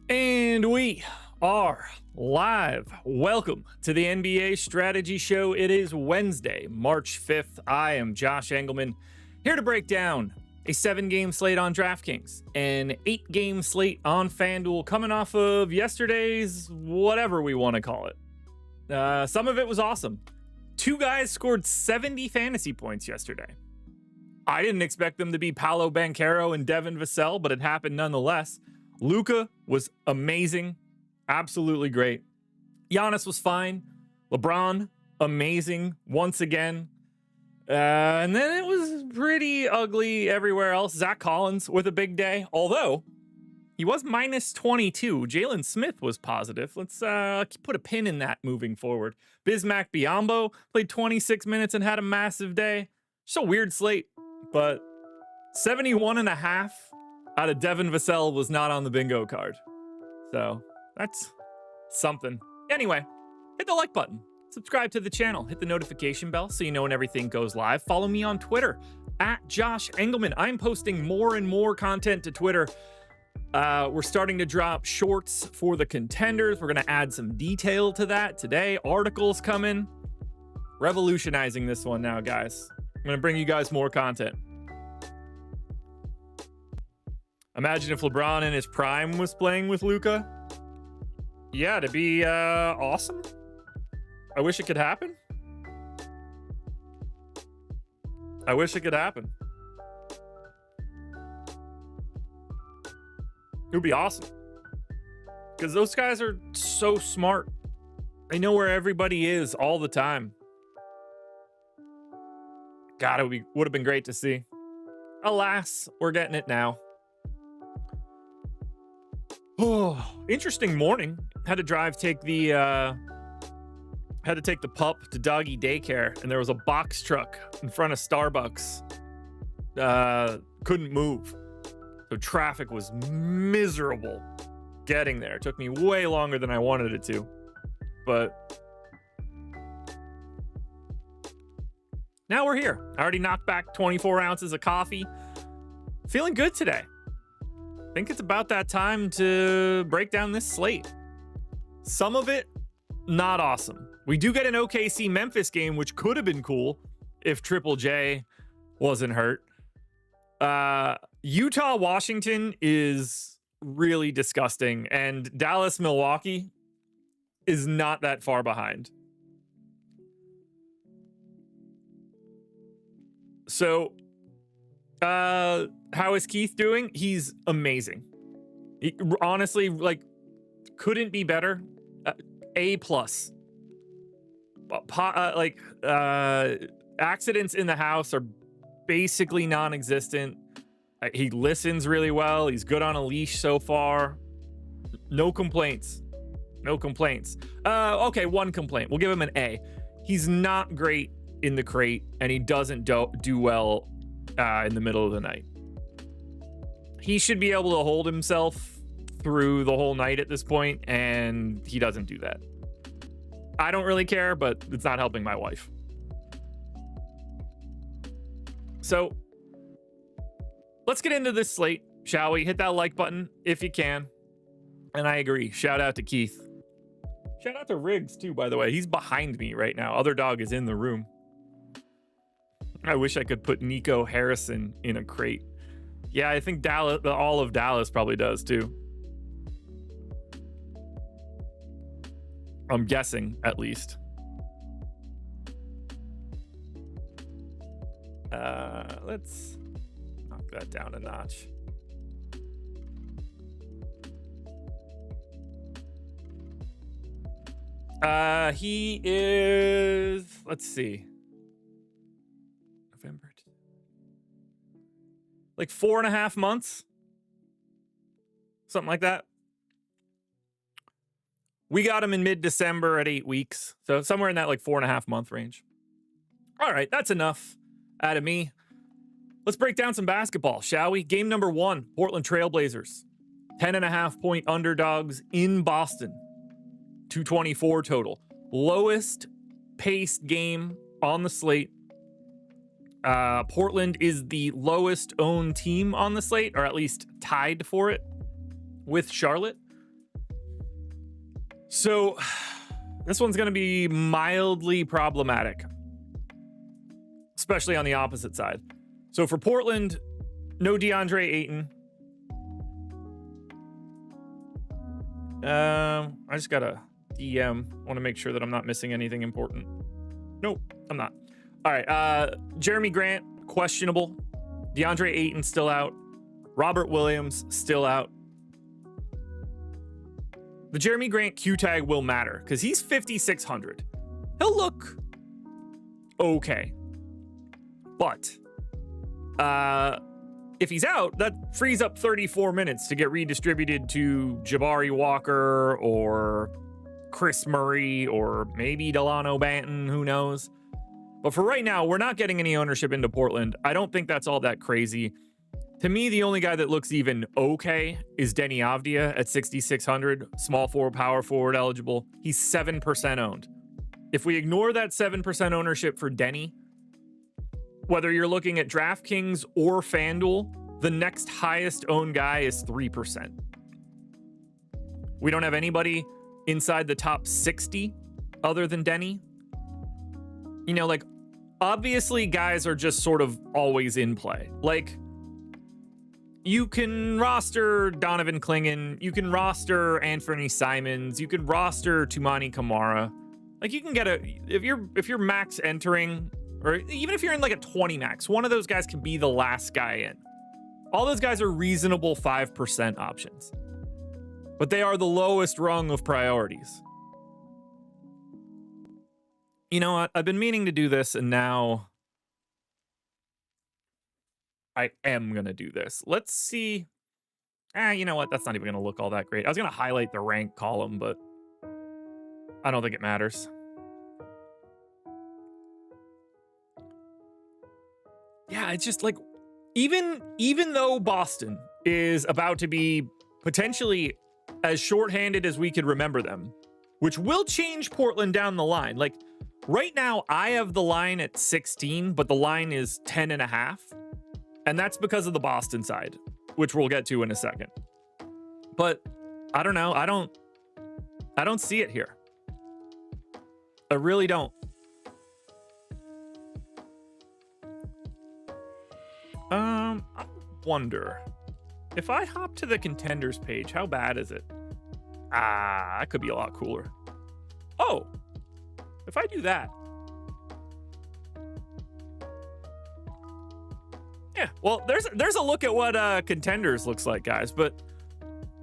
And we are live. Welcome to the NBA Strategy Show. It is Wednesday, March 5th. I am Josh Engleman, here to break down a 7-game slate on DraftKings, an 8-game slate on FanDuel, coming off of yesterday's whatever we want to call it. Some of it was awesome. 2 guys scored 70 fantasy points yesterday. I didn't expect them to be Paolo Banchero and Devin Vassell, but it happened nonetheless. Luka was amazing, absolutely great. Giannis was fine. LeBron, amazing once again. And then it was pretty ugly everywhere else. Zach Collins with a big day, although he was minus 22. Jalen Smith was positive. Let's put a pin in that moving forward. Bismack Biyombo played 26 minutes and had a massive day. Just a weird slate, but 71.5 out of Devin Vassell was not on the bingo card. So that's something. Anyway, hit the like button. Subscribe to the channel. Hit the notification bell so you know when everything goes live. Follow me on Twitter, @Josh Engleman. I'm posting more and more content to Twitter. We're starting to drop shorts for the contenders. We're going to add some detail to that today. Articles coming. Revolutionizing this one now, guys. I'm going to bring you guys more content. Imagine if LeBron in his prime was playing with Luka. Yeah, it'd be awesome. I wish it could happen. I wish it could happen. It would be awesome. Because those guys are so smart. They know where everybody is all the time. God, it would have been great to see. Alas, we're getting it now. Oh, interesting morning. Had to take the pup to doggy daycare, and there was a box truck in front of Starbucks. Couldn't move. So traffic was miserable getting there. It took me way longer than I wanted it to. But now we're here. I already knocked back 24 ounces of coffee. Feeling good today. I think it's about that time to break down this slate. Some of it, not awesome. We do get an OKC Memphis game, which could have been cool if Triple J wasn't hurt. Utah Washington is really disgusting, and Dallas Milwaukee is not that far behind. So how is Keith doing? He's amazing. He, honestly, couldn't be better. A+. Accidents in the house are basically non-existent. He listens really well. He's good on a leash so far. No complaints. No complaints. Okay, one complaint. We'll give him an A. He's not great in the crate, and he doesn't do well in the middle of the night. He should be able to hold himself through the whole night at this point, and he doesn't do that. I don't really care, but it's not helping my wife. So let's get into this slate, shall we? Hit that like button if you can. And I agree. Shout out to Keith. Shout out to Riggs, too, by the way. He's behind me right now. Other dog is in the room. I wish I could put Nico Harrison in a crate. Yeah, I think Dallas, all of Dallas probably does too. I'm guessing, at least. Let's knock that down a notch. He is, let's see. November. Like 4.5 months. Something like that. We got him in mid-December at 8 weeks. So somewhere in that 4.5 month range. All right, that's enough out of me. Let's break down some basketball, shall we? Game number 1, Portland Trailblazers. 10.5 point underdogs in Boston. 224 total. Lowest paced game on the slate. Portland is the lowest owned team on the slate, or at least tied for it with Charlotte. So this one's going to be mildly problematic, especially on the opposite side. So for Portland, no DeAndre Ayton. I just got a DM. Want to make sure that I'm not missing anything important. Nope, I'm not. All right. Jeremy Grant, questionable. DeAndre Ayton still out. Robert Williams still out. The Jeremy Grant Q tag will matter because he's 5,600. He'll look okay. But if he's out, that frees up 34 minutes to get redistributed to Jabari Walker or Chris Murray or maybe Delano Banton, who knows. But for right now, we're not getting any ownership into Portland. I don't think that's all that crazy. To me, the only guy that looks even okay is Denny Avdia at 6,600, small forward, power forward eligible. He's 7% owned. If we ignore that 7% ownership for Denny, whether you're looking at DraftKings or FanDuel, the next highest owned guy is 3%. We don't have anybody inside the top 60 other than Denny. You know, like, obviously guys are just sort of always in play. Like, you can roster Donovan Clingan, you can roster Anthony Simons, you can roster Tumani Kamara. Like, you can get if you're max entering, or even if you're in like a 20 max, one of those guys can be the last guy in. All those guys are reasonable 5% options, but they are the lowest rung of priorities. You know what? I've been meaning to do this, and now I am going to do this. Let's see. You know what? That's not even going to look all that great. I was going to highlight the rank column, but I don't think it matters. Yeah, it's just like, even though Boston is about to be potentially as shorthanded as we could remember them, which will change Portland down the line. Like, right now, I have the line at 16, but the line is 10.5. And that's because of the Boston side, which we'll get to in a second. But I don't know. I don't see it here. I really don't. I wonder if I hop to the contenders page, how bad is it? That could be a lot cooler. Oh, if I do that. Yeah, well, there's a look at what contenders looks like, guys. But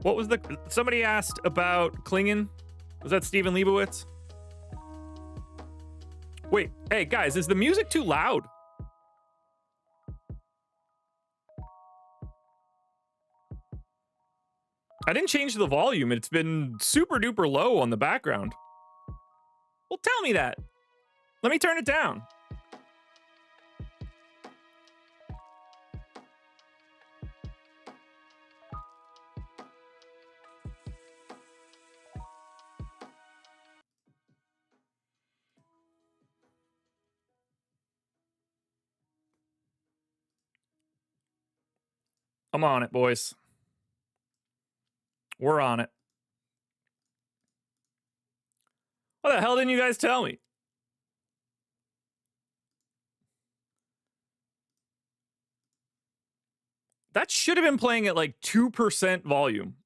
what was somebody asked about Clingan? Was that Steven Leibowitz? Wait, hey guys, is the music too loud? I didn't change the volume. It's been super duper low on the background. Well, tell me that. Let me turn it down. I'm on it, boys. We're on it. What the hell didn't you guys tell me? That should have been playing at like 2% volume.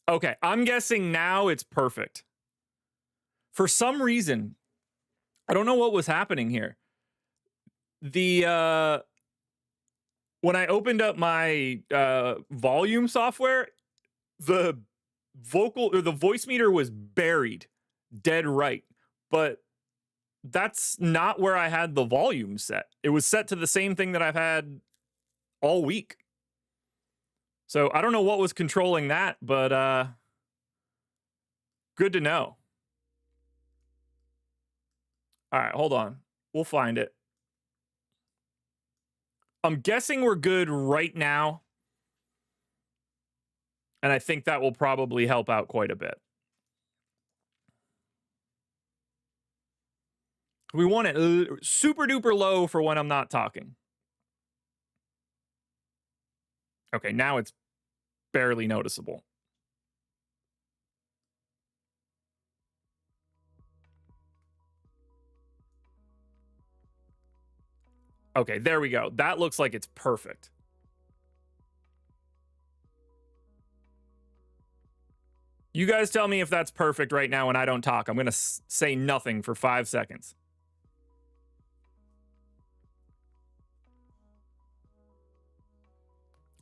Okay, I'm guessing now it's perfect. For some reason, I don't know what was happening here. When I opened up my volume software, the voice meter was buried dead right, but that's not where I had the volume set. It was set to the same thing that I've had all week. So I don't know what was controlling that, but good to know. All right, hold on. We'll find it. I'm guessing we're good right now. And I think that will probably help out quite a bit. We want it super duper low for when I'm not talking. Okay, now it's barely noticeable. Okay, there we go. That looks like it's perfect. You guys tell me if that's perfect right now when I don't talk. I'm going to say nothing for 5 seconds.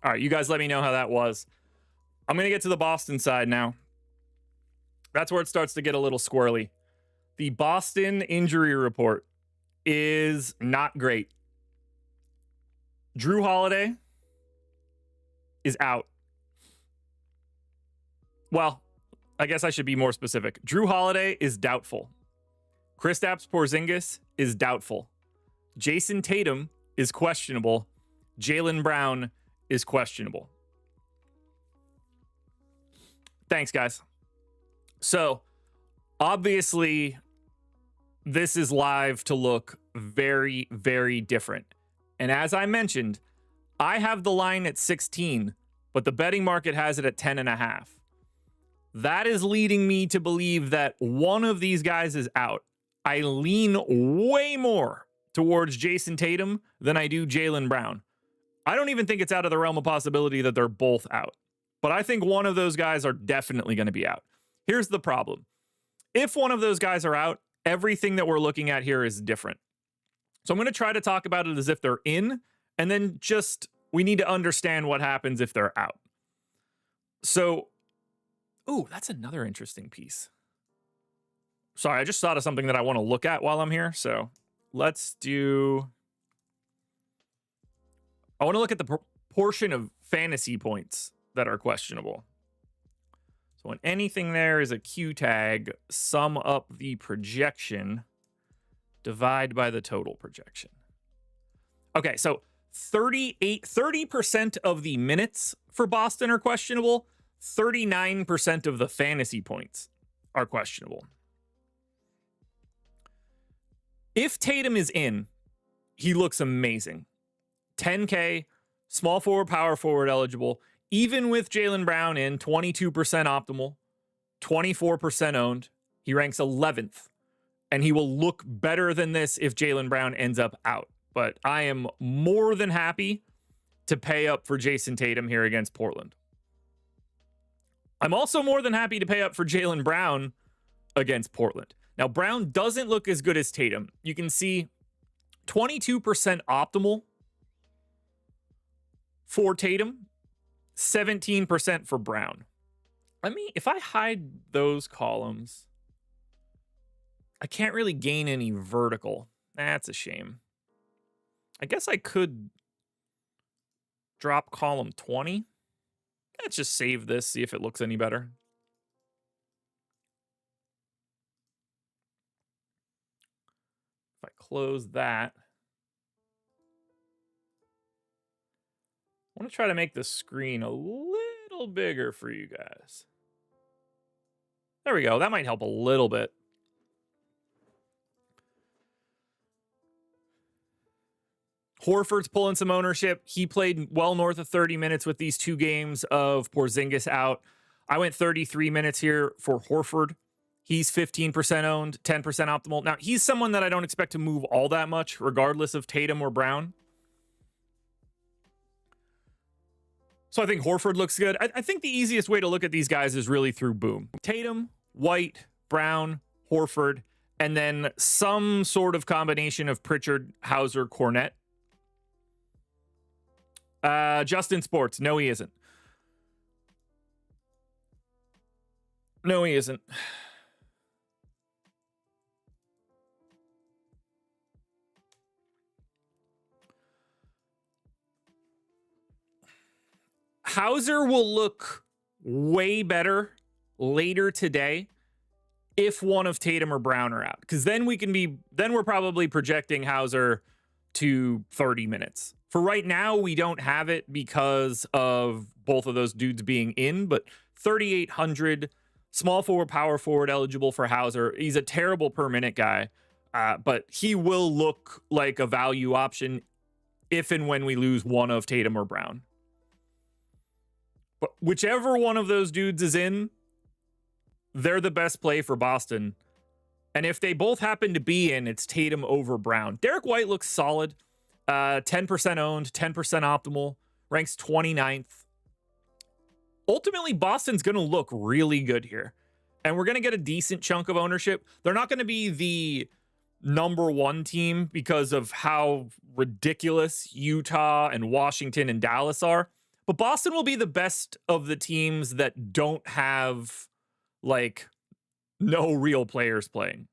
All right, you guys let me know how that was. I'm going to get to the Boston side now. That's where it starts to get a little squirrely. The Boston injury report is not great. Drew Holiday is out. Well, I guess I should be more specific. Drew Holiday is doubtful. Kristaps Porzingis is doubtful. Jason Tatum is questionable. Jaylen Brown is questionable. Thanks, guys. So, obviously, this is live to look very, very different. And as I mentioned, I have the line at 16, but the betting market has it at 10.5. That is leading me to believe that one of these guys is out. I lean way more towards Jason Tatum than I do Jaylen Brown. I don't even think it's out of the realm of possibility that they're both out. But I think one of those guys are definitely going to be out. Here's the problem. If one of those guys are out, everything that we're looking at here is different. So I'm going to try to talk about it as if they're in, and then just we need to understand what happens if they're out. So, ooh, that's another interesting piece. Sorry, I just thought of something that I want to look at while I'm here. So let's do... I want to look at the proportion of fantasy points that are questionable. So when anything there is a Q tag, sum up the projection, divide by the total projection. Okay, so 30% of the minutes for Boston are questionable. 39% of the fantasy points are questionable. If Tatum is in, he looks amazing. 10K, small forward, power forward eligible. Even with Jaylen Brown in, 22% optimal, 24% owned. He ranks 11th. And he will look better than this if Jaylen Brown ends up out. But I am more than happy to pay up for Jason Tatum here against Portland. I'm also more than happy to pay up for Jaylen Brown against Portland. Now, Brown doesn't look as good as Tatum. You can see 22% optimal for Tatum, 17% for Brown. If I hide those columns, I can't really gain any vertical. That's a shame. I guess I could drop column 20. Let's just save this, see if it looks any better. If I close that, I want to try to make the screen a little bigger for you guys. There we go. That might help a little bit. Horford's pulling some ownership. He played well north of 30 minutes with these two games of Porzingis out. I went 33 minutes here for Horford. He's 15% owned, 10% optimal. Now, he's someone that I don't expect to move all that much, regardless of Tatum or Brown. So I think Horford looks good. I think the easiest way to look at these guys is really through boom. Tatum, White, Brown, Horford, and then some sort of combination of Pritchard, Hauser, Cornette. Justin Sports. No, he isn't. No, he isn't. Hauser will look way better later today if one of Tatum or Brown are out, because then we're probably projecting Hauser to 30 minutes. For right now, we don't have it because of both of those dudes being in, but 3,800 small forward, power forward eligible for Hauser. He's a terrible per minute guy, but he will look like a value option if and when we lose one of Tatum or Brown. But whichever one of those dudes is in, they're the best play for Boston. And if they both happen to be in, it's Tatum over Brown. Derek White looks solid. 10% owned, 10% optimal, ranks 29th. Ultimately, Boston's going to look really good here. And we're going to get a decent chunk of ownership. They're not going to be the number one team because of how ridiculous Utah and Washington and Dallas are. But Boston will be the best of the teams that don't have, like, no real players playing.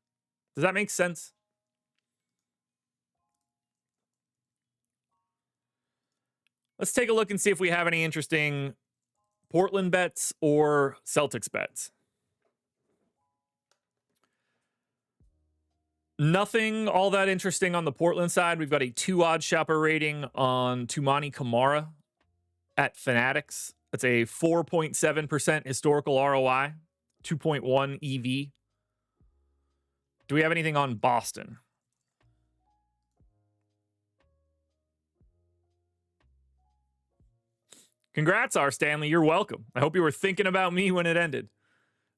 Does that make sense? Let's take a look and see if we have any interesting Portland bets or Celtics bets. Nothing all that interesting on the Portland side. We've got a 2 OddsShopper rating on Toumani Camara at Fanatics. That's a 4.7% historical ROI, 2.1 EV. Do we have anything on Boston? Congrats, R. Stanley. You're welcome. I hope you were thinking about me when it ended.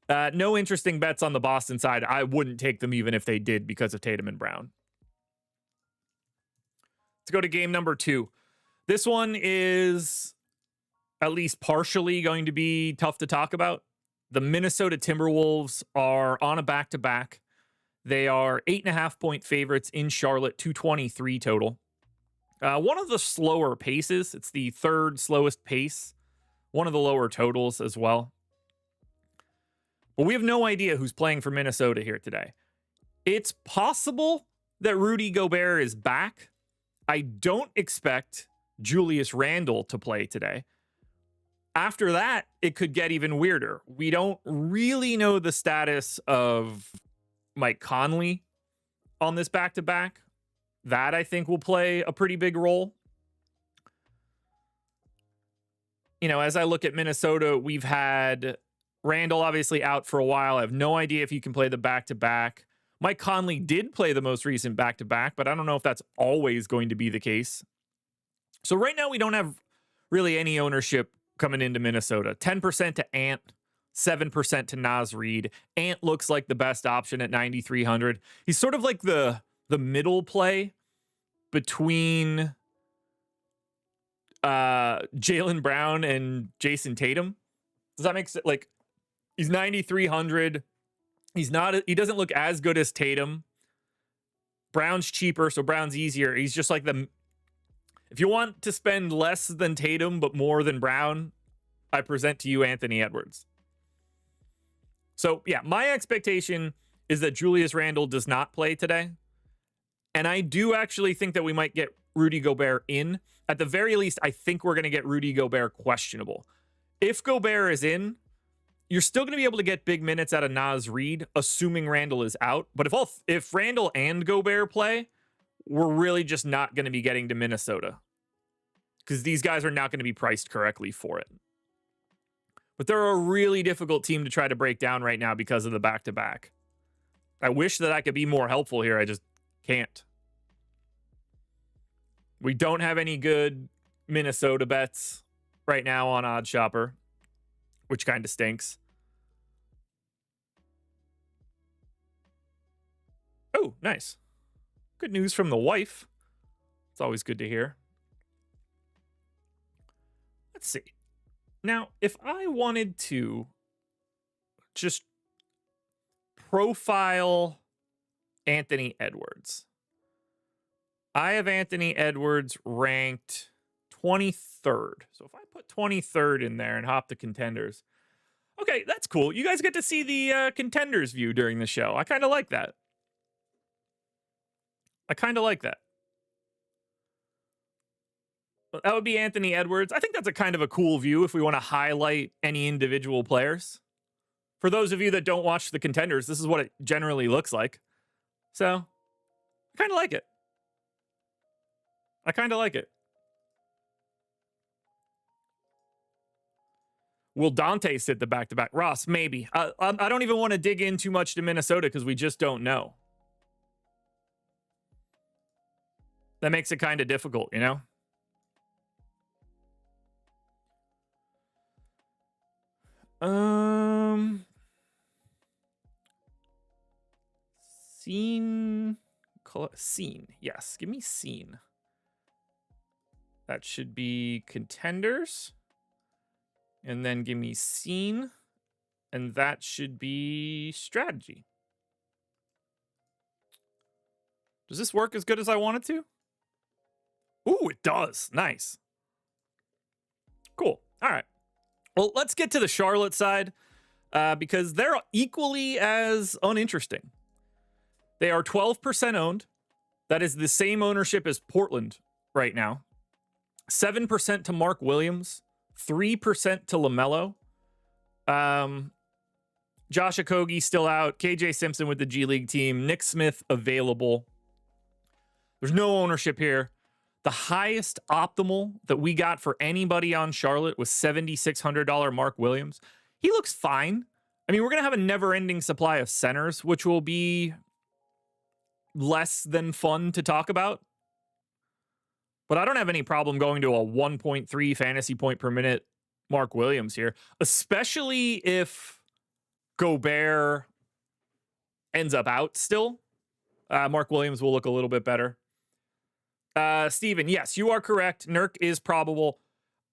No interesting bets on the Boston side. I wouldn't take them even if they did because of Tatum and Brown. Let's go to game number 2. This one is at least partially going to be tough to talk about. The Minnesota Timberwolves are on a back-to-back. They are 8.5-point favorites in Charlotte, 223 total. One of the slower paces. It's the third slowest pace. One of the lower totals as well. But we have no idea who's playing for Minnesota here today. It's possible that Rudy Gobert is back. I don't expect Julius Randle to play today. After that, it could get even weirder. We don't really know the status of Mike Conley on this back-to-back. That, I think, will play a pretty big role. You know, as I look at Minnesota, we've had Randall obviously out for a while. I have no idea if he can play the back-to-back. Mike Conley did play the most recent back-to-back, but I don't know if that's always going to be the case. So right now, we don't have really any ownership coming into Minnesota. 10% to Ant, 7% to Naz Reid. Ant looks like the best option at 9,300. He's sort of like the middle play between Jaylen Brown and Jason Tatum. Does that make sense? Like, he's 9,300. He doesn't look as good as Tatum. Brown's cheaper, so Brown's easier. He's just like if you want to spend less than Tatum but more than Brown, I present to you Anthony Edwards. So yeah, my expectation is that Julius Randle does not play today. And I do actually think that we might get Rudy Gobert in. At the very least, I think we're going to get Rudy Gobert questionable. If Gobert is in, you're still going to be able to get big minutes out of Naz Reid, assuming Randle is out. But if Randle and Gobert play, we're really just not going to be getting to Minnesota because these guys are not going to be priced correctly for it. But they're a really difficult team to try to break down right now because of the back-to-back. I wish that I could be more helpful here. I just can't. We don't have any good Minnesota bets right now on OddsShopper, which kind of stinks. Oh, nice. Good news from the wife. It's always good to hear. Let's see. Now, if I wanted to just profile Anthony Edwards, I have Anthony Edwards ranked 23rd. So if I put 23rd in there and hop to contenders, okay, that's cool. You guys get to see the contenders view during the show. I kind of like that. That would be Anthony Edwards. I think that's a kind of a cool view if we want to highlight any individual players. For those of you that don't watch the contenders, this is what it generally looks like. So, I kind of like it. Will Dante sit the back-to-back? Ross, maybe. I don't even want to dig in too much to Minnesota because we just don't know. That makes it kind of difficult, you know? Scene. Scene. Yes, give me scene. That should be contenders. And then give me scene. And that should be strategy. Does this work as good as I want it to? Ooh, it does. Nice. Cool. All right. Well, let's get to the Charlotte side because they're equally as uninteresting. They are 12% owned. That is the same ownership as Portland right now. 7% to Mark Williams. 3% to LaMelo. Josh Okogie still out. KJ Simpson with the G League team. Nick Smith available. There's no ownership here. The highest optimal that we got for anybody on Charlotte was $7,600 Mark Williams. He looks fine. I mean, we're going to have a never-ending supply of centers, which will be less than fun to talk about. But I don't have any problem going to a 1.3 fantasy point per minute Mark Williams here, especially if Gobert ends up out still. Mark Williams will look a little bit better. Steven, yes, you are correct. Nurk is probable.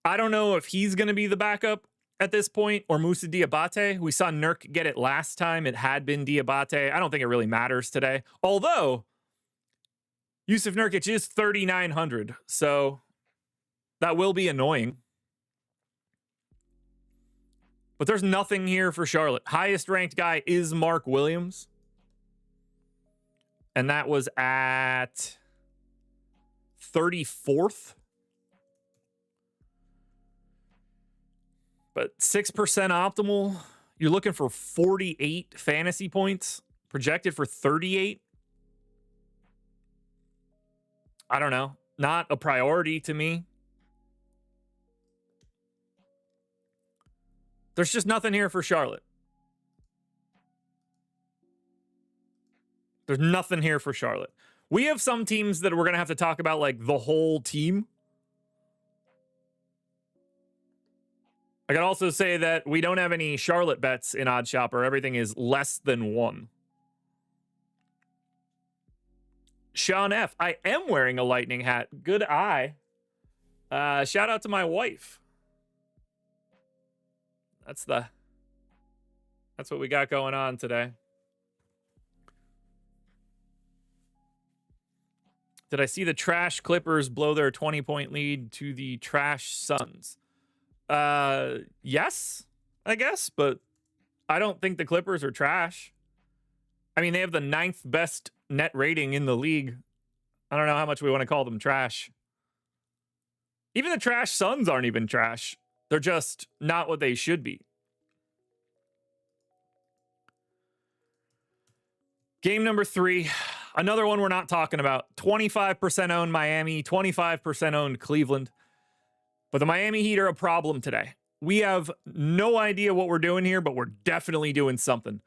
I don't know if he's going to be the backup at this point or Moussa Diabate. We saw Nurk get it last time. It had been Diabate. I don't think it really matters today. Although, Yusuf Nurkic is 3,900, so that will be annoying. But there's nothing here for Charlotte. Highest ranked guy is Mark Williams. And that was at 34th. But 6% optimal. You're looking for 48 fantasy points. Projected for 38. I don't know. Not a priority to me. There's just nothing here for Charlotte. There's nothing here for Charlotte. We have some teams that we're going to have to talk about, like the whole team. I can also say that we don't have any Charlotte bets in OddsShopper. Everything is less than 1. Sean F. I am wearing a lightning hat. Good eye. Shout out to my wife. That's what we got going on today. Did I see the trash Clippers blow their 20-point lead to the trash Suns? Yes, I guess, but I don't think the Clippers are trash. I mean, they have the 9th best net rating in the league. I don't know how much we want to call them trash. Even the trash Suns aren't even trash. They're just not what they should be. Game number 3. Another one we're not talking about. 25% owned Miami, 25% owned Cleveland. But the Miami Heat are a problem today. We have no idea what we're doing here, but we're definitely doing something.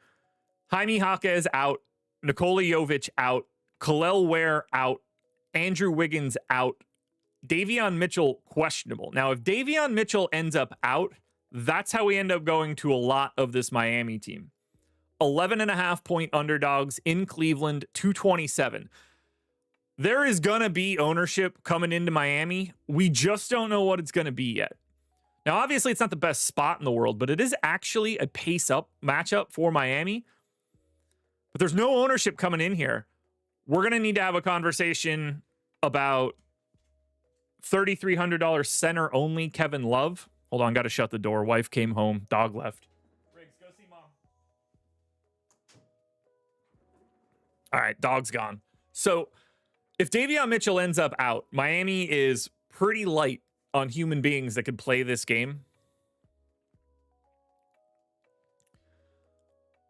Jaime Jaquez out. Nikola Jovic out. Kel'el Ware out. Andrew Wiggins out. Davion Mitchell questionable. Now, if Davion Mitchell ends up out, that's how we end up going to a lot of this Miami team. 11.5 point underdogs in Cleveland, 227. There is going to be ownership coming into Miami. We just don't know what it's going to be yet. Now, obviously, it's not the best spot in the world, but it is actually a pace-up matchup for Miami. But there's no ownership coming in here. We're going to need to have a conversation about $3,300 center only Kevin Love. Hold on, got to shut the door. Wife came home. Dog left. Riggs, go see mom. All right, dog's gone. So if Davion Mitchell ends up out, Miami is pretty light on human beings that could play this game.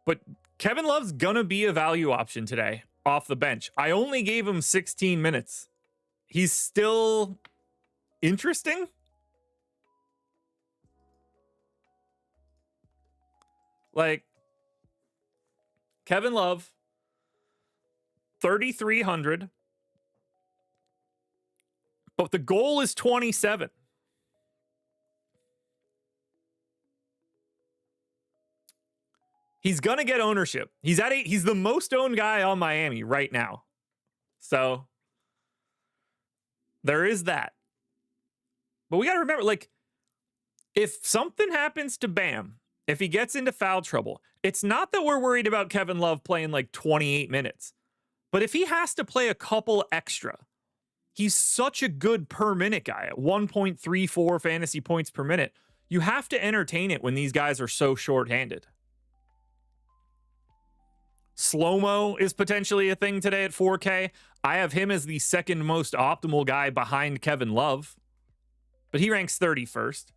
But Kevin Love's going to be a value option today off the bench. I only gave him 16 minutes. He's still interesting. Like, Kevin Love, 3,300. But the goal is 27. He's going to get ownership. He's the most owned guy on Miami right now. So there is that. But we got to remember, like, if something happens to Bam, if he gets into foul trouble, it's not that we're worried about Kevin Love playing like 28 minutes. But if he has to play a couple extra, he's such a good per minute guy at 1.34 fantasy points per minute. You have to entertain it when these guys are so shorthanded. Slow-mo is potentially a thing today at 4K. I have him as the second most optimal guy behind Kevin Love, but he ranks 31st.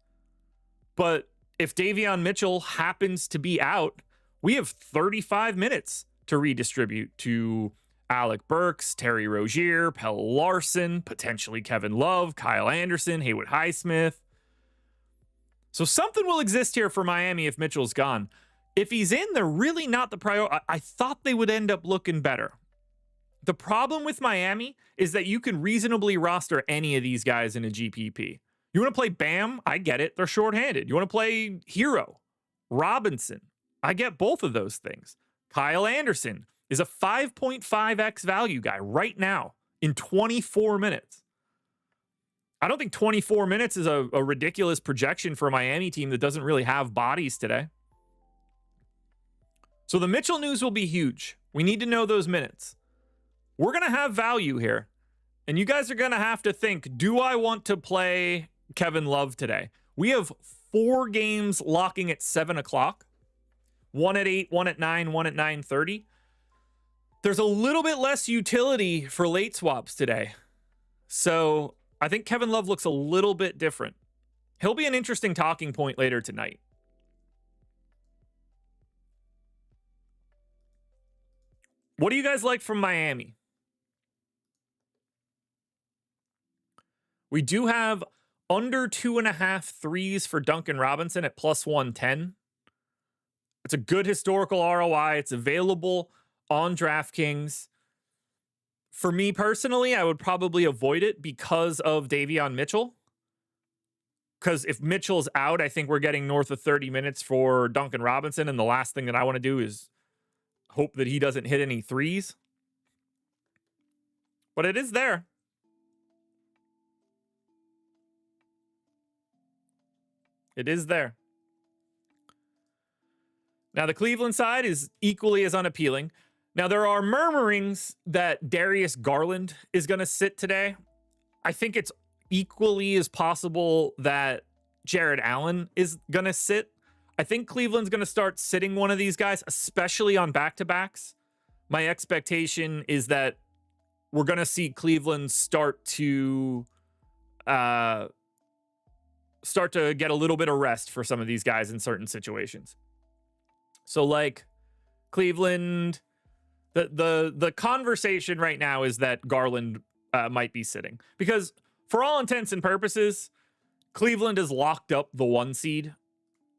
But if Davion Mitchell happens to be out, we have 35 minutes to redistribute to Alec Burks, Terry Rozier, Pelle Larson, potentially Kevin Love, Kyle Anderson, Haywood Highsmith. So something will exist here for Miami if Mitchell's gone. If he's in, they're really not the priority. I thought they would end up looking better. The problem with Miami is that you can reasonably roster any of these guys in a GPP. You want to play Bam? I get it. They're shorthanded. You want to play Hero, Robinson? I get both of those things. Kyle Anderson is a 5.5x value guy right now in 24 minutes. I don't think 24 minutes is a ridiculous projection for a Miami team that doesn't really have bodies today. So the Mitchell news will be huge. We need to know those minutes. We're going to have value here. And you guys are going to have to think, do I want to play Kevin Love today? We have 4 games locking at 7 o'clock. 1 at 8, 1 at 9, 1 at 9:30. There's a little bit less utility for late swaps today. So I think Kevin Love looks a little bit different. He'll be an interesting talking point later tonight. What do you guys like from Miami? We do have under 2.5 threes for Duncan Robinson at plus 110. It's a good historical ROI. It's available on DraftKings. For me personally, I would probably avoid it because of Davion Mitchell. Because if Mitchell's out, I think we're getting north of 30 minutes for Duncan Robinson. And the last thing that I want to do is hope that he doesn't hit any threes. But it is there. It is there. Now, the Cleveland side is equally as unappealing. Now, there are murmurings that Darius Garland is going to sit today. I think it's equally as possible that Jared Allen is going to sit. I think Cleveland's going to start sitting one of these guys, especially on back-to-backs. My expectation is that we're going to see Cleveland start to get a little bit of rest for some of these guys in certain situations. So, like, Cleveland, the conversation right now is that Garland might be sitting. Because for all intents and purposes, Cleveland has locked up the 1 seed.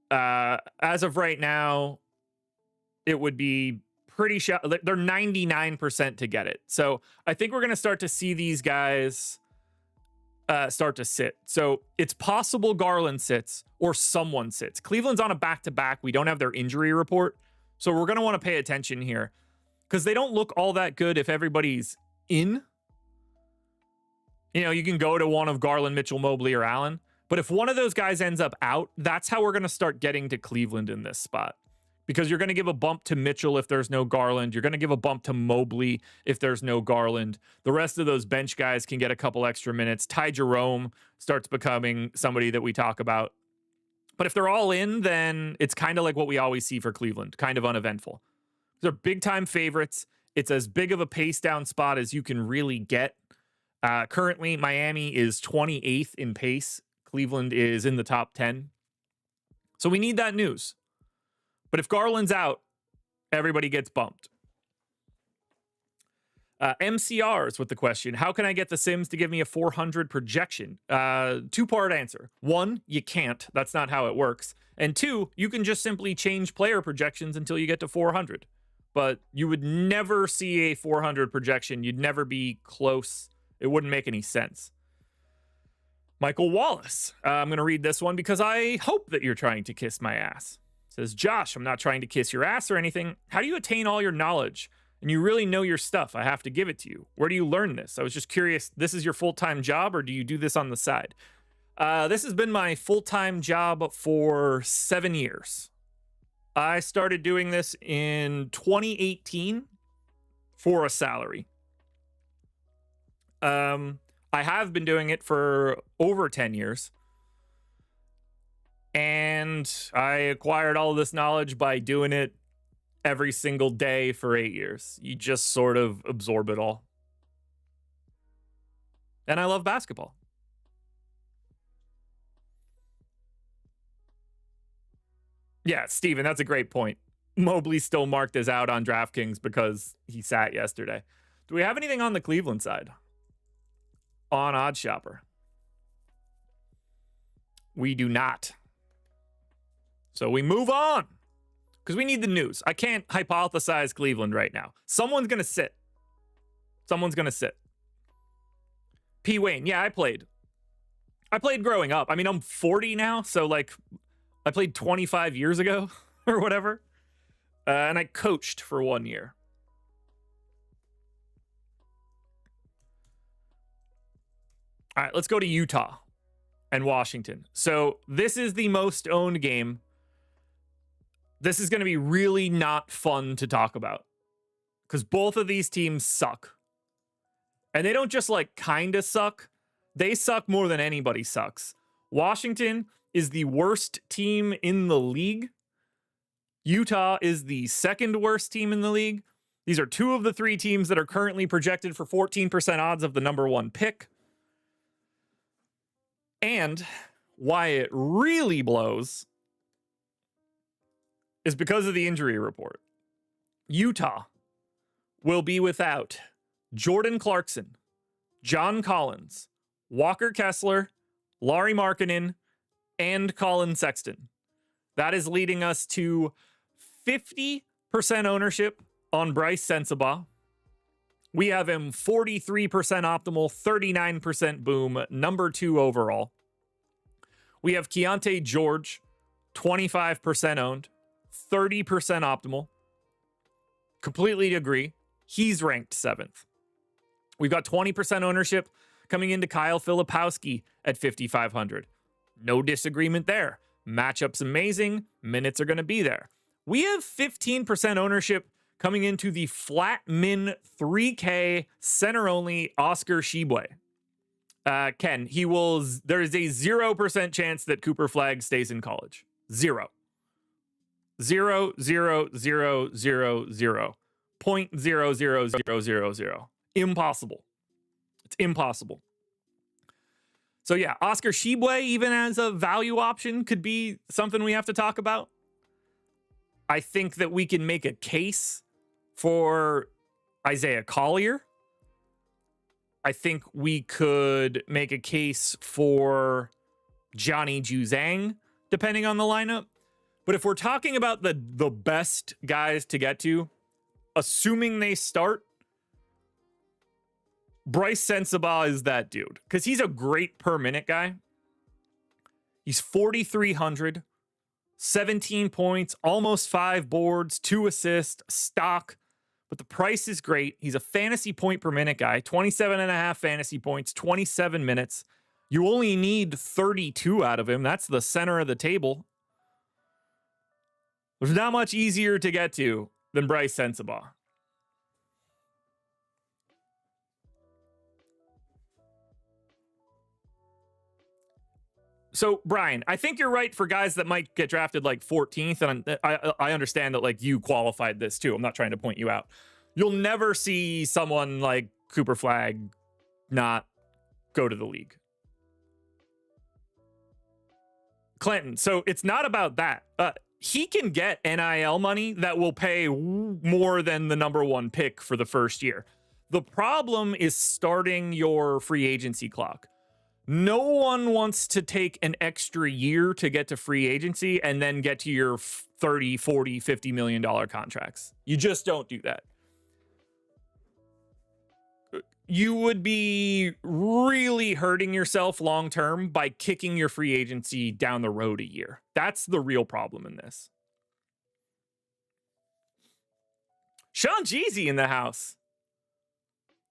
As of right now, it would be pretty they're 99% to get it. So I think we're going to start to see these guys start to sit. So it's possible Garland sits or someone sits. Cleveland's on a back-to-back. We don't have their injury report. So we're going to want to pay attention here because they don't look all that good if everybody's in. You know, you can go to one of Garland, Mitchell, Mobley, or Allen. But if one of those guys ends up out, that's how we're going to start getting to Cleveland in this spot. Because you're going to give a bump to Mitchell if there's no Garland. You're going to give a bump to Mobley if there's no Garland. The rest of those bench guys can get a couple extra minutes. Ty Jerome starts becoming somebody that we talk about. But if they're all in, then it's kind of like what we always see for Cleveland, kind of uneventful. They're big-time favorites. It's as big of a pace-down spot as you can really get. Currently, Miami is 28th in pace. Cleveland is in the top 10. So we need that news. But if Garland's out, everybody gets bumped. MCRs with the question, how can I get the Sims to give me a 400 projection? 2-part answer. 1, you can't. That's not how it works. And 2, you can just simply change player projections until you get to 400. But you would never see a 400 projection. You'd never be close. It wouldn't make any sense. Michael Wallace. I'm going to read this one because I hope that you're trying to kiss my ass. Says, Josh, I'm not trying to kiss your ass or anything. How do you attain all your knowledge? And you really know your stuff. I have to give it to you. Where do you learn this? I was just curious, this is your full-time job or do you do this on the side? This has been my full-time job for 7 years. I started doing this in 2018 for a salary. I have been doing it for over 10 years. And I acquired all of this knowledge by doing it every single day for 8 years. You just sort of absorb it all. And I love basketball. Yeah, Steven, that's a great point. Mobley still marked as out on DraftKings because he sat yesterday. Do we have anything on the Cleveland side? On OddsShopper? We do not. So we move on because we need the news. I can't hypothesize Cleveland right now. Someone's going to sit. Someone's going to sit. P. Wayne. Yeah, I played. I played growing up. I mean, I'm 40 now. So like I played 25 years ago or whatever. And I coached for 1 year. All right, let's go to Utah and Washington. So this is the most owned game. This is going to be really not fun to talk about because both of these teams suck. And they don't just like kind of suck. They suck more than anybody sucks. Washington is the worst team in the league. Utah is the second worst team in the league. These are two of the three teams that are currently projected for 14% odds of the number one pick. And why it really blows is because of the injury report. Utah will be without Jordan Clarkson, John Collins, Walker Kessler, Lauri Markkanen, and Colin Sexton. That is leading us to 50% ownership on Bryce Sensabaugh. We have him 43% optimal, 39% boom, number 2 overall. We have Keontae George, 25% owned, 30% optimal. Completely agree. He's ranked 7th. We've got 20% ownership coming into Kyle Filipowski at 5,500. No disagreement there. Matchup's amazing. Minutes are going to be there. We have 15% ownership coming into the flat min 3K center only Oscar Tshiebwe. Ken, there is a 0% chance that Cooper Flagg stays in college. 0. 0, 0, 0, 0, 0. 0.00000. Impossible. It's impossible. So yeah, Oscar Tshiebwe, even as a value option, could be something we have to talk about. I think that we can make a case for Isaiah Collier. I think we could make a case for Johnny Juzang, depending on the lineup. But if we're talking about the best guys to get to, assuming they start, Bryce Sensabaugh is that dude because he's a great per minute guy. He's 4,300, 17 points, almost 5 boards, 2 assists, stock. But the price is great. He's a fantasy point per minute guy, 27.5 fantasy points, 27 minutes. You only need 32 out of him. That's the center of the table. There's not much easier to get to than Bryce Sensabaugh. So, Brian, I think you're right for guys that might get drafted like 14th. And I understand that like you qualified this too. I'm not trying to point you out. You'll never see someone like Cooper Flagg not go to the league. Clinton. So it's not about that. He can get NIL money that will pay more than the number one pick for the first year. The problem is starting your free agency clock. No one wants to take an extra year to get to free agency and then get to your 30, 40, $50 million contracts. You just don't do that. You would be really hurting yourself long term by kicking your free agency down the road a year. That's the real problem in this. Sean Jeezy in the house.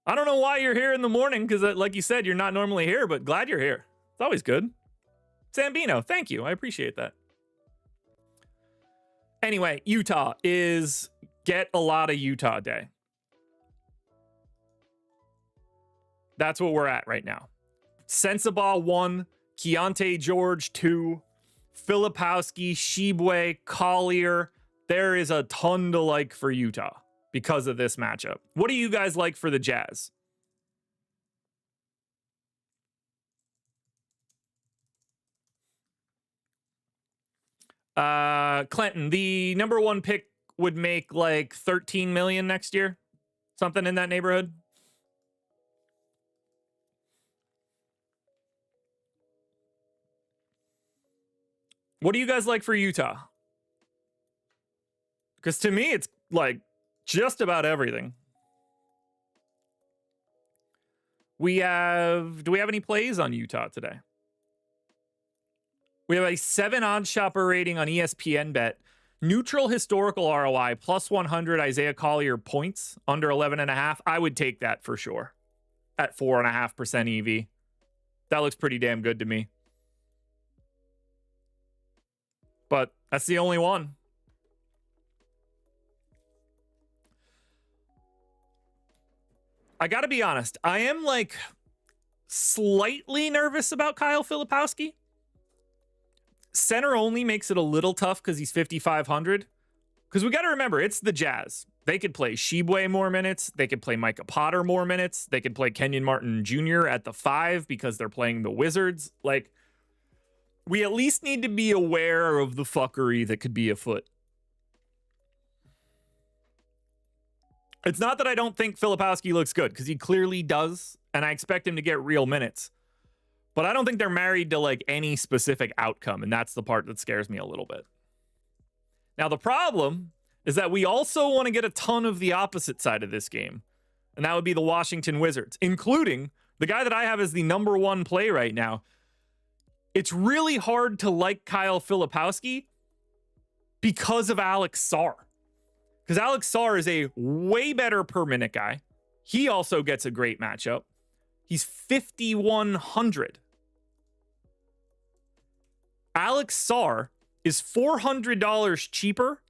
I don't know why you're here in the morning because, like you said, you're not normally here, but glad you're here. It's always good. Zambino, thank you. I appreciate that. Anyway, Utah is get a lot of Utah day. That's what we're at right now. Sensabaugh 1, Keontae George 2, Filipowski, Shibwe, Collier. There is a ton to like for Utah because of this matchup. What do you guys like for the Jazz? Clinton, the number 1 pick would make like 13 million next year. Something in that neighborhood. What do you guys like for Utah? Because to me, it's like just about everything. Do we have any plays on Utah today? We have a 7 OddsShopper rating on ESPN Bet. Neutral historical ROI, plus 100 Isaiah Collier points, under 11.5. I would take that for sure at 4.5% EV. That looks pretty damn good to me. But that's the only one. I got to be honest. I am like slightly nervous about Kyle Filipowski. Center only makes it a little tough because he's 5,500. Because we got to remember, it's the Jazz. They could play Shibwe more minutes. They could play Micah Potter more minutes. They could play Kenyon Martin Jr. at the 5 because they're playing the Wizards. Like, we at least need to be aware of the fuckery that could be afoot. It's not that I don't think Filipowski looks good, because he clearly does, and I expect him to get real minutes. But I don't think they're married to like any specific outcome, and that's the part that scares me a little bit. Now, the problem is that we also want to get a ton of the opposite side of this game, and that would be the Washington Wizards, including the guy that I have as the number 1 play right now. It's really hard to like Kyle Filipowski because of Alex Sarr. Because Alex Sarr is a way better per minute guy. He also gets a great matchup. He's 5,100. Alex Sarr is $400 cheaper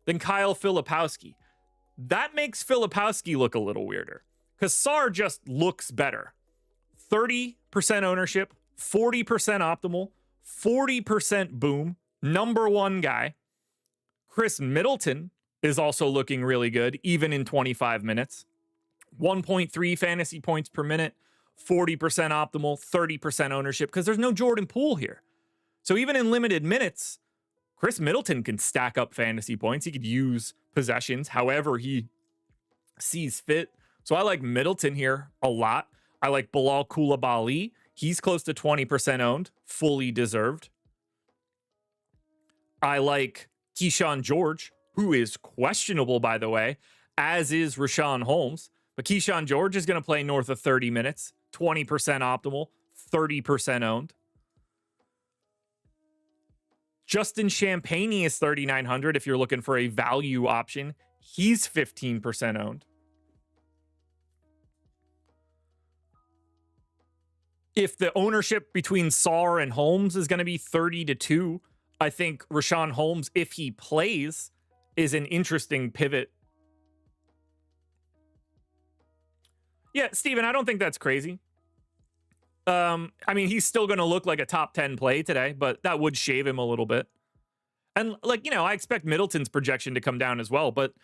than Kyle Filipowski. That makes Filipowski look a little weirder because Sarr just looks better. 30% ownership, 40% optimal, 40% boom, number 1 guy. Chris Middleton is also looking really good, even in 25 minutes. 1.3 fantasy points per minute, 40% optimal, 30% ownership, because there's no Jordan Poole here. So even in limited minutes, Chris Middleton can stack up fantasy points. He could use possessions however he sees fit. So I like Middleton here a lot. I like Bilal Coulibaly. He's close to 20% owned, fully deserved. I like Keyshawn George, who is questionable, by the way, as is Rashawn Holmes. But Keyshawn George is going to play north of 30 minutes, 20% optimal, 30% owned. Justin Champagnie is 3,900 if you're looking for a value option. He's 15% owned. If the ownership between Sarr and Holmes is going to be 30-2, I think Rashawn Holmes, if he plays, is an interesting pivot. Yeah, Steven, I don't think that's crazy. I mean, he's still going to look like a top 10 play today, but that would shave him a little bit. And like, you know, I expect Middleton's projection to come down as well, but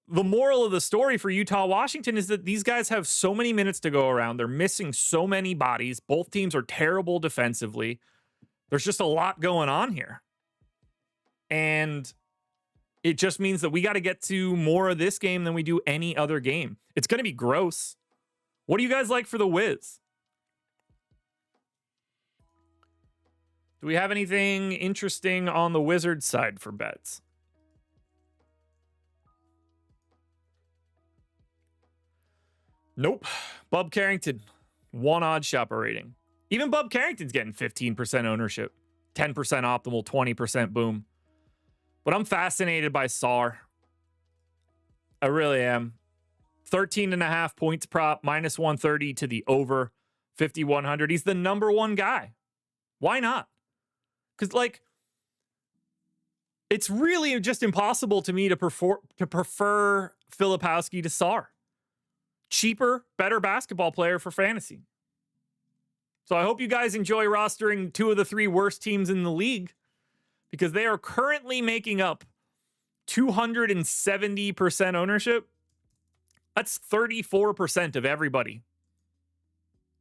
the moral of the story for Utah Washington is that these guys have so many minutes to go around. They're missing so many bodies. Both teams are terrible defensively. There's just a lot going on here. And it just means that we got to get to more of this game than we do any other game. It's going to be gross. What do you guys like for the Wiz? Do we have anything interesting on the Wizards side for bets? Nope. Bub Carrington, 1 OddsShopper rating. Even Bub Carrington's getting 15% ownership, 10% optimal, 20% boom. But I'm fascinated by Sarr. I really am. 13.5 points prop, minus 130 to the over, 5,100. He's the number one guy. Why not? Because, like, it's really just impossible to me to prefer Filipowski to Sarr. Cheaper, better basketball player for fantasy. So I hope you guys enjoy rostering two of the three worst teams in the league, because they are currently making up 270% ownership. That's 34% of everybody.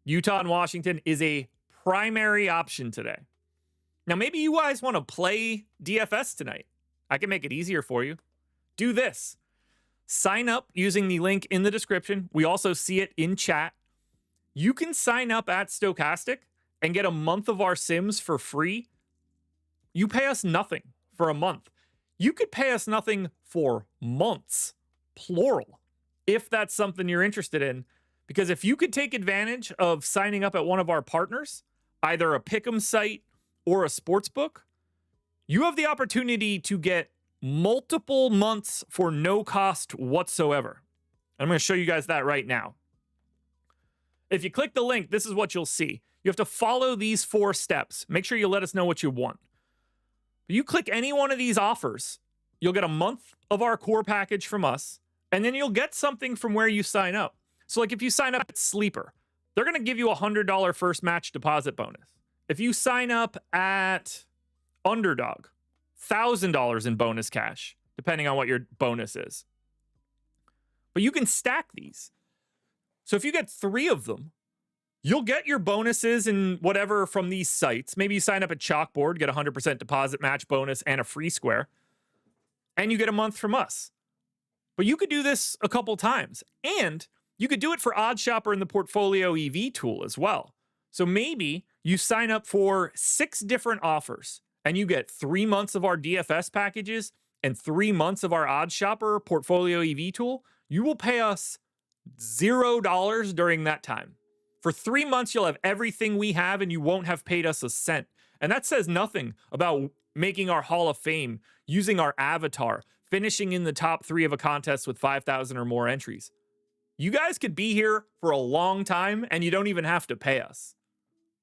Utah and Washington is a primary option today. Now, maybe you guys want to play DFS tonight. I can make it easier for you. Do this. Sign up using the link in the description. We also see it in chat. You can sign up at Stokastic and get a month of our sims for free. You pay us nothing for a month. You could pay us nothing for months, plural, if that's something you're interested in. Because if you could take advantage of signing up at one of our partners, either a pick'em site or a sportsbook, you have the opportunity to get multiple months for no cost whatsoever. I'm going to show you guys that right now. If you click the link, this is what you'll see. You have to follow these 4 steps. Make sure you let us know what you want. You click any one of these offers, you'll get a month of our core package from us, and then you'll get something from where you sign up. So, like, if you sign up at Sleeper, they're going to give you a $100 first match deposit bonus. If you sign up at Underdog, $1,000 in bonus cash, depending on what your bonus is. But you can stack these. So if you get 3 of them, you'll get your bonuses and whatever from these sites. Maybe you sign up at Chalkboard, get a 100% deposit match bonus and a free square, and you get a month from us. But you could do this a couple times, and you could do it for OddsShopper in the Portfolio EV tool as well. So maybe you sign up for 6 different offers, and you get 3 months of our DFS packages and 3 months of our OddsShopper Portfolio EV tool. You will pay us $0 during that time. For 3 months, you'll have everything we have, and you won't have paid us a cent. And that says nothing about making our Hall of Fame, using our avatar, finishing in the top 3 of a contest with 5,000 or more entries. You guys could be here for a long time, and you don't even have to pay us.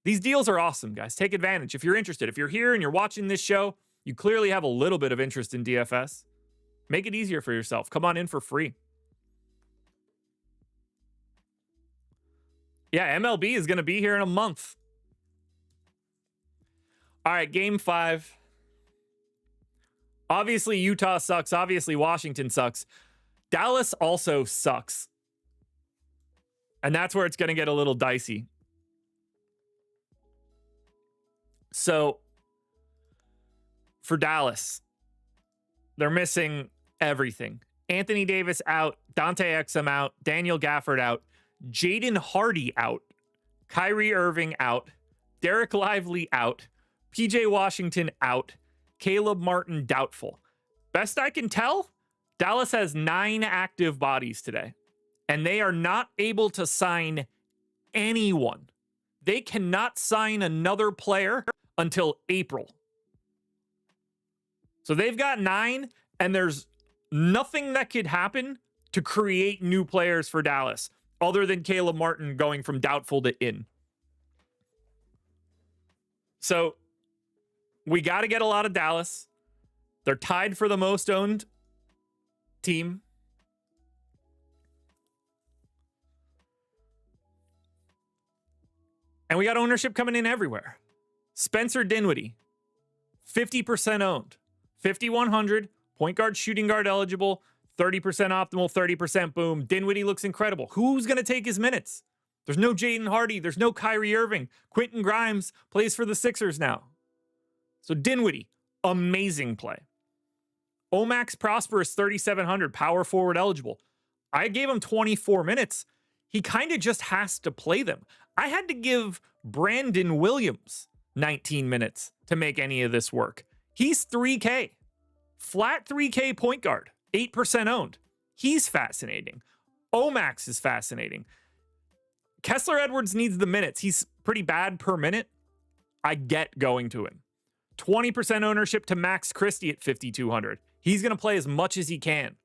These deals are awesome, guys. Take advantage. If you're interested, if you're here and you're watching this show, you clearly have a little bit of interest in DFS. Make it easier for yourself. Come on in for free. Yeah, MLB is going to be here in a month. All right, game 5. Obviously, Utah sucks. Obviously, Washington sucks. Dallas also sucks. And that's where it's going to get a little dicey. So, for Dallas, they're missing everything. Anthony Davis out, Dante Exum out, Daniel Gafford out, Jaden Hardy out, Kyrie Irving out, Derek Lively out, PJ Washington out, Caleb Martin doubtful. Best I can tell, Dallas has 9 active bodies today, and they are not able to sign anyone. They cannot sign another player until April. So they've got 9, and there's nothing that could happen to create new players for Dallas other than Caleb Martin going from doubtful to in. So we got to get a lot of Dallas. They're tied for the most owned team. And we got ownership coming in everywhere. Spencer Dinwiddie, 50% owned, 5,100, point guard, shooting guard eligible, 30% optimal, 30% boom. Dinwiddie looks incredible. Who's going to take his minutes? There's no Jaden Hardy. There's no Kyrie Irving. Quentin Grimes plays for the Sixers now. So Dinwiddie, amazing play. Omax Prosper is 3,700, power forward eligible. I gave him 24 minutes. He kind of just has to play them. I had to give Brandon Williams 19 minutes to make any of this work. He's 3K. Flat 3K point guard, 8% owned. He's fascinating. Omax is fascinating. Kessler Edwards needs the minutes. He's pretty bad per minute. I get going to him. 20% ownership to Max Christie at 5,200. He's going to play as much as he can.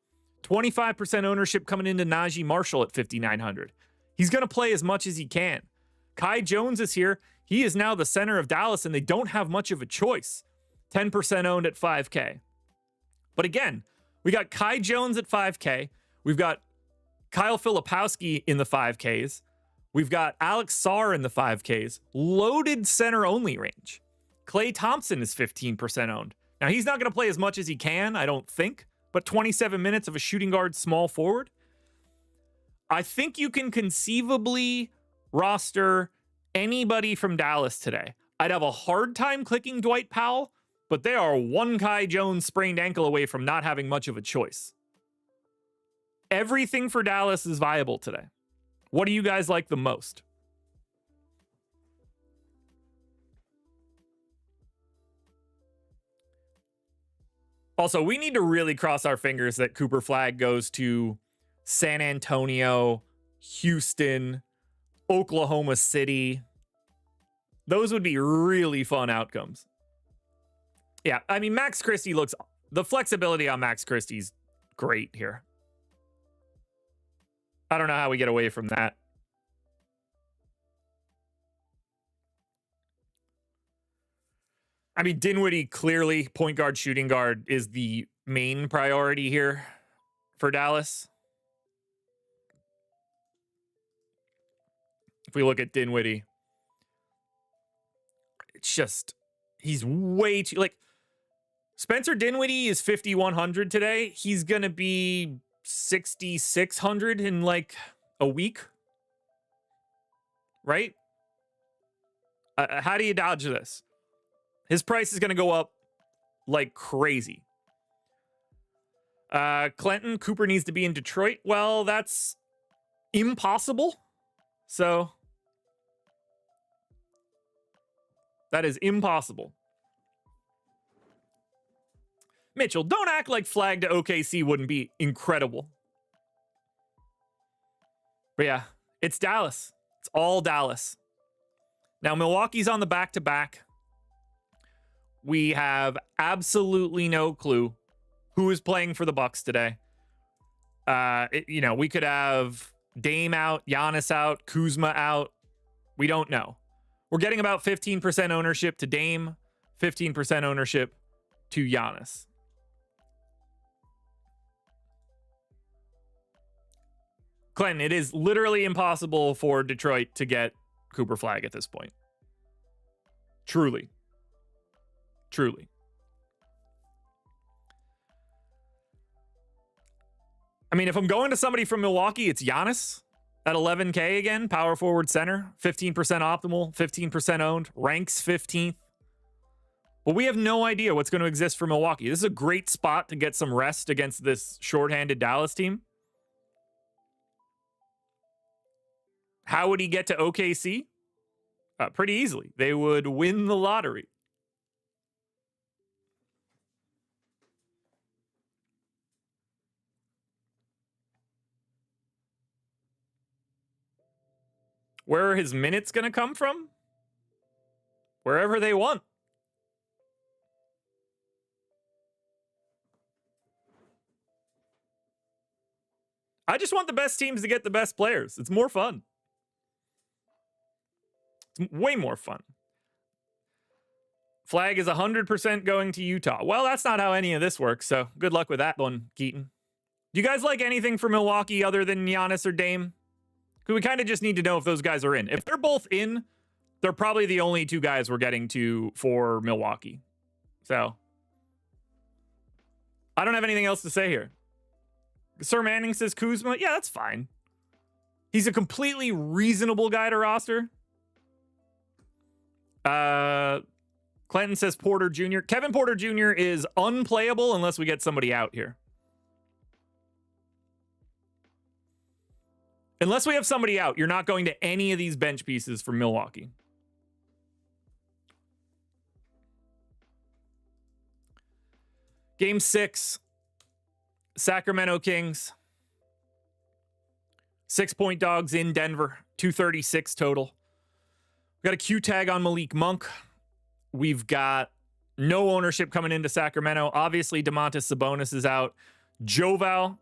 25% ownership coming into Najee Marshall at 5,900. He's going to play as much as he can. Kai Jones is here. He is now the center of Dallas, and they don't have much of a choice. 10% owned at 5K. But again, we got Kai Jones at 5K. We've got Kyle Filipowski in the 5Ks. We've got Alex Sarr in the 5Ks. Loaded center-only range. Klay Thompson is 15% owned. Now, he's not going to play as much as he can, I don't think, but 27 minutes of a shooting guard small forward. I think you can conceivably roster anybody from Dallas today. I'd have a hard time clicking Dwight Powell, but they are one Kai Jones sprained ankle away from not having much of a choice. Everything for Dallas is viable today. What do you guys like the most? Also, we need to really cross our fingers that Cooper Flagg goes to San Antonio, Houston, Oklahoma City. Those would be really fun outcomes. Yeah, I mean, Max Christie the flexibility on Max Christie's great here. I don't know how we get away from that. I mean, Dinwiddie, clearly, point guard, shooting guard is the main priority here for Dallas. If we look at Dinwiddie, it's just, he's way too, like, Spencer Dinwiddie is 5,100 today. He's going to be 6,600 in like a week. Right? How do you dodge this? His price is going to go up like crazy. Clinton, Cooper needs to be in Detroit. Well, that's impossible. So that is impossible. Mitchell, don't act like Flagg to OKC wouldn't be incredible. But yeah, it's Dallas. It's all Dallas. Now, Milwaukee's on the back-to-back. We have absolutely no clue who is playing for the Bucks today. We could have Dame out, Giannis out, Kuzma out. We don't know. We're getting about 15% ownership to Dame, 15% ownership to Giannis. Clinton, it is literally impossible for Detroit to get Cooper Flagg at this point. Truly. I mean, if I'm going to somebody from Milwaukee, it's Giannis at 11K again, power forward center, 15% optimal, 15% owned, ranks 15th. But we have no idea what's going to exist for Milwaukee. This is a great spot to get some rest against this shorthanded Dallas team. How would he get to OKC? Pretty easily. They would win the lottery. Where are his minutes going to come from? Wherever they want. I just want the best teams to get the best players. It's more fun. It's way more fun. Flagg is 100% going to Utah. Well, that's not how any of this works, so good luck with that one, Keaton. Do you guys like anything for Milwaukee other than Giannis or Dame? Because we kind of just need to know if those guys are in. If they're both in, they're probably the only two guys we're getting to for Milwaukee. So, I don't have anything else to say here. Sir Manning says Kuzma. Yeah, that's fine. He's a completely reasonable guy to roster. Clinton says Porter Jr. Kevin Porter Jr. is unplayable unless we get somebody out here. Unless we have somebody out, you're not going to any of these bench pieces from Milwaukee. Game 6, Sacramento Kings. 6-point dogs in Denver, 236 total. We got a Q tag on Malik Monk. We've got no ownership coming into Sacramento. Obviously, Domantas Sabonis is out. Joval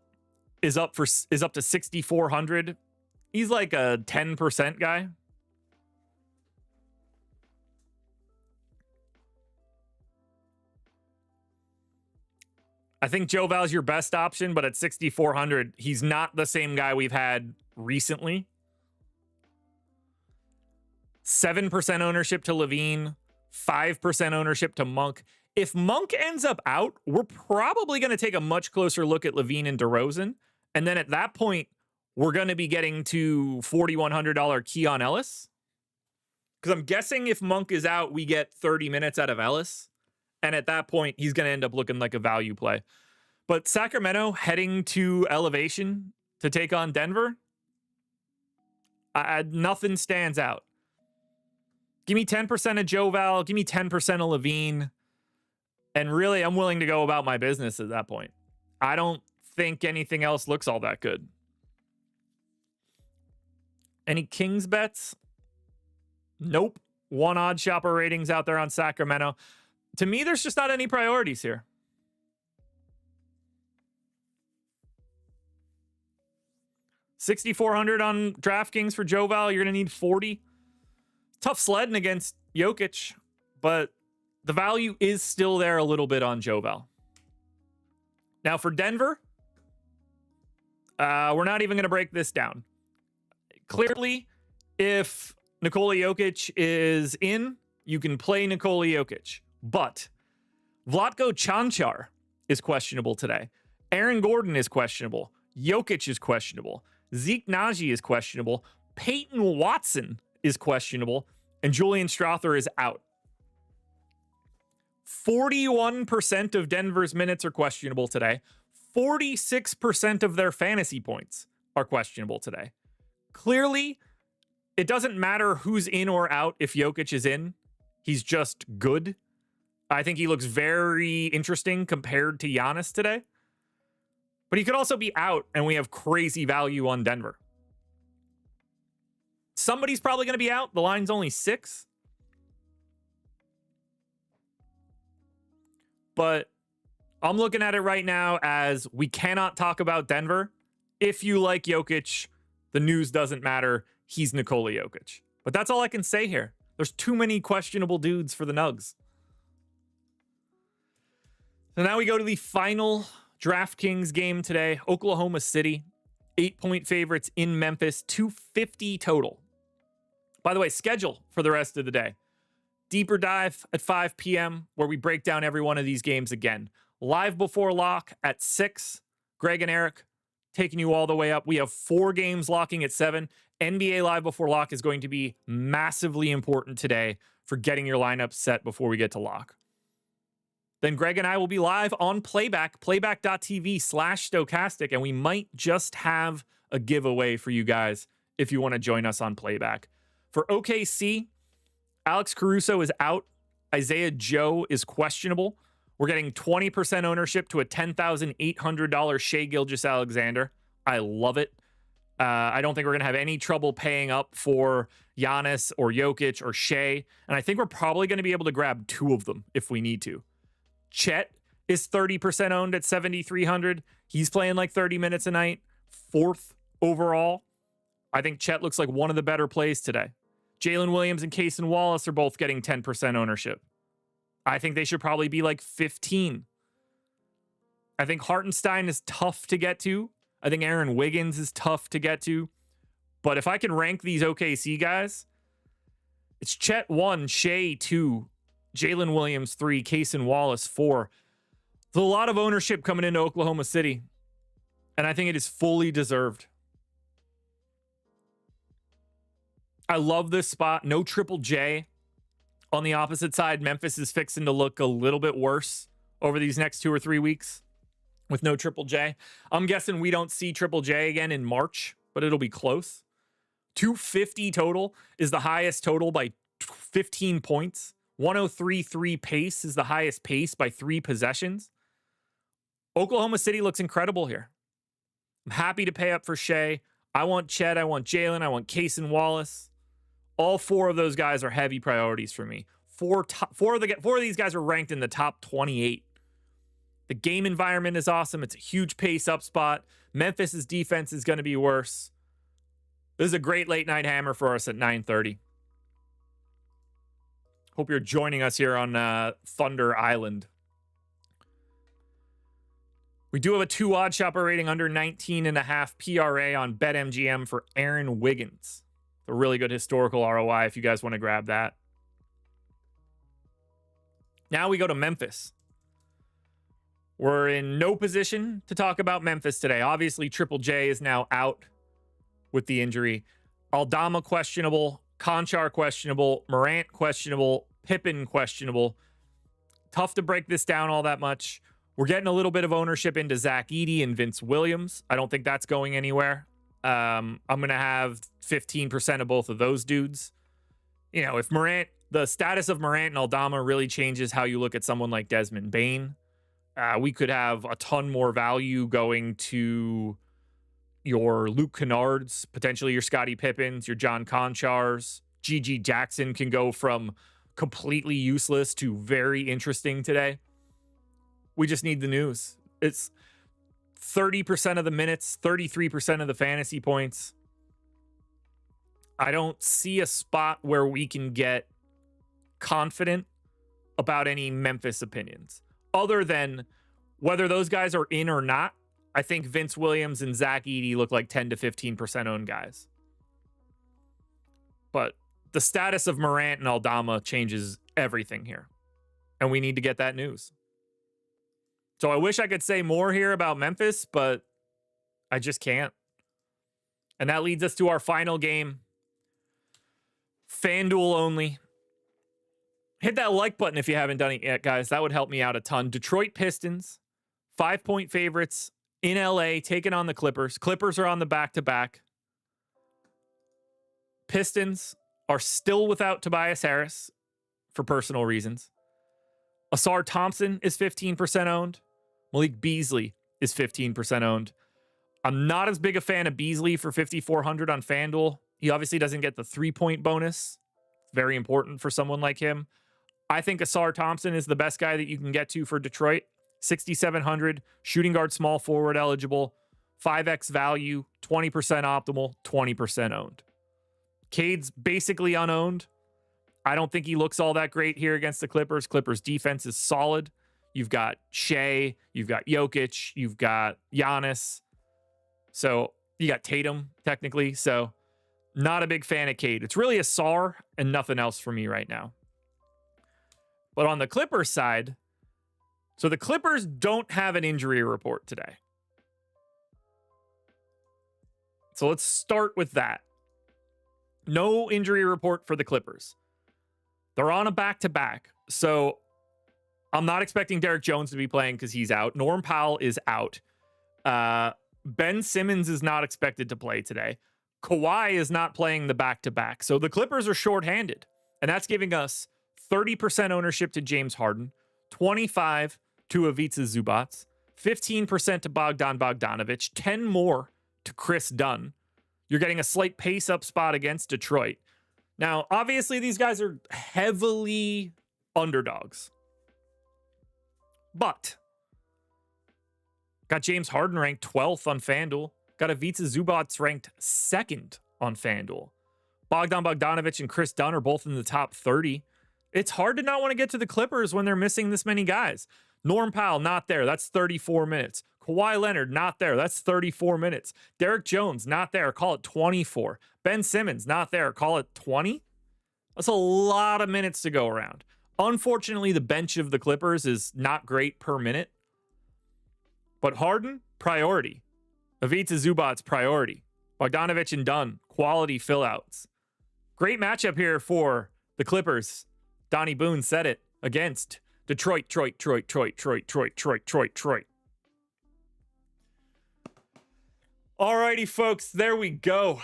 is up to 6,400. He's like a 10% guy. I think Joe Val's your best option, but at 6,400, he's not the same guy we've had recently. 7% ownership to Levine, 5% ownership to Monk. If Monk ends up out, we're probably going to take a much closer look at Levine and DeRozan. And then at that point, we're going to be getting to $4,100 Keon Ellis. Because I'm guessing if Monk is out, we get 30 minutes out of Ellis. And at that point, he's going to end up looking like a value play. But Sacramento heading to elevation to take on Denver, nothing stands out. Give me 10% of Joe Val. Give me 10% of Levine. And really, I'm willing to go about my business at that point. I don't think anything else looks all that good. Any Kings bets? Nope. One OddsShopper ratings out there on Sacramento. To me, there's just not any priorities here. $6,400 on DraftKings for Joe Val. You're going to need 40. Tough sledding against Jokic, but the value is still there a little bit on Joe Val. Now for Denver, we're not even going to break this down. Clearly, if Nikola Jokic is in, you can play Nikola Jokic. But Vlatko Čančar is questionable today. Aaron Gordon is questionable. Jokic is questionable. Zeke Naji is questionable. Peyton Watson is questionable. And Julian Strawther is out. 41% of Denver's minutes are questionable today. 46% of their fantasy points are questionable today. Clearly, it doesn't matter who's in or out if Jokic is in. He's just good. I think he looks very interesting compared to Giannis today. But he could also be out, and we have crazy value on Denver. Somebody's probably going to be out. The line's only 6. But I'm looking at it right now as we cannot talk about Denver. If you like Jokic, the news doesn't matter. He's Nikola Jokic. But that's all I can say here. There's too many questionable dudes for the Nugs. So now we go to the final DraftKings game today. Oklahoma City, 8-point favorites in Memphis, 250 total. By the way, schedule for the rest of the day. Deeper dive at 5 p.m. where we break down every one of these games again. Live before lock at 6. Greg and Eric taking you all the way up. We have 4 games locking at 7. NBA Live before lock is going to be massively important today for getting your lineup set before we get to lock. Then Greg and I will be live on Playback, playback.tv/Stokastic, and we might just have a giveaway for you guys if you want to join us on Playback. For OKC, Alex Caruso is out. Isaiah Joe is questionable. We're getting 20% ownership to a $10,800 Shai Gilgeous-Alexander. I love it. I don't think we're going to have any trouble paying up for Giannis or Jokic or Shai, and I think we're probably going to be able to grab 2 of them if we need to. Chet is 30% owned at 7,300. He's playing like 30 minutes a night. 4th overall. I think Chet looks like one of the better plays today. Jalen Williams and Cason Wallace are both getting 10% ownership. I think they should probably be like 15. I think Hartenstein is tough to get to. I think Aaron Wiggins is tough to get to. But if I can rank these OKC guys, it's Chet 1, Shai 2, Jalen Williams 3, Cason Wallace 4. There's a lot of ownership coming into Oklahoma City, and I think it is fully deserved. I love this spot. No Triple J. On the opposite side, Memphis is fixing to look a little bit worse over these next 2 or 3 weeks with no Triple J. I'm guessing we don't see Triple J again in March, but it'll be close. 250 total is the highest total by 15 points. 103.3 pace is the highest pace by 3 possessions. Oklahoma City looks incredible here. I'm happy to pay up for Shai. I want Chet. I want Jalen. I want Cason Wallace. All 4 of those guys are heavy priorities for me. 4 of these guys are ranked in the top 28. The game environment is awesome. It's a huge pace up spot. Memphis's defense is going to be worse. This is a great late night hammer for us at 9:30. Hope you're joining us here on Thunder Island. We do have a 2 OddsShopper rating under 19.5 PRA on BetMGM for Aaron Wiggins. A really good historical ROI if you guys want to grab that. Now we go to Memphis. We're in no position to talk about Memphis today. Obviously, Triple J is now out with the injury. Aldama questionable, Conchar questionable, Morant questionable, Pippen questionable. Tough to break this down all that much. We're getting a little bit of ownership into Zach Edey and Vince Williams. I don't think that's going anywhere. I'm going to have 15% of both of those dudes. You know, if the status of Morant and Aldama really changes how you look at someone like Desmond Bane, we could have a ton more value going to your Luke Kennards, potentially your Scottie Pippens, your John Conchars. G.G. Jackson can go from completely useless to very interesting today. We just need the news. It's 30% of the minutes, 33% of the fantasy points. I don't see a spot where we can get confident about any Memphis opinions. Other than whether those guys are in or not, I think Vince Williams and Zach Edey look like 10 to 15% owned guys. But the status of Morant and Aldama changes everything here. And we need to get that news. So I wish I could say more here about Memphis, but I just can't. And that leads us to our final game. FanDuel only. Hit that like button if you haven't done it yet, guys. That would help me out a ton. Detroit Pistons, 5-point favorites in LA, taking on the Clippers. Clippers are on the back-to-back. Pistons are still without Tobias Harris for personal reasons. Asar Thompson is 15% owned. Malik Beasley is 15% owned. I'm not as big a fan of Beasley for 5,400 on FanDuel. He obviously doesn't get the 3-point bonus. Very important for someone like him. I think Asar Thompson is the best guy that you can get to for Detroit. 6,700, shooting guard, small forward eligible, 5x value, 20% optimal, 20% owned. Cade's basically unowned. I don't think he looks all that great here against the Clippers. Clippers defense is solid. You've got Shea, you've got Jokic, you've got Giannis. So you got Tatum, technically. So not a big fan of Cade. It's really Asar and nothing else for me right now. But on the Clippers side, so the Clippers don't have an injury report today. So let's start with that. No injury report for the Clippers. They're on a back-to-back. So I'm not expecting Derek Jones to be playing because he's out. Norm Powell is out. Ben Simmons is not expected to play today. Kawhi is not playing the back-to-back. So the Clippers are shorthanded. And that's giving us 30% ownership to James Harden, 25% to Ivica Zubac, 15% to Bogdan Bogdanovic, 10 more to Chris Dunn. You're getting a slight pace-up spot against Detroit. Now, obviously, these guys are heavily underdogs. But got James Harden ranked 12th on FanDuel. Got Ivica Zubac ranked 2nd on FanDuel. Bogdan Bogdanovic and Chris Dunn are both in the top 30. It's hard to not want to get to the Clippers when they're missing this many guys. Norm Powell, not there. That's 34 minutes. Kawhi Leonard, not there. That's 34 minutes. Derek Jones, not there. Call it 24. Ben Simmons, not there. Call it 20. That's a lot of minutes to go around. Unfortunately, the bench of the Clippers is not great per minute. But Harden, priority. Ivica Zubac, priority. Bogdanovic and Dunn, quality fill-outs. Great matchup here for the Clippers. Donnie Boone said it against Detroit. Alrighty, folks, there we go.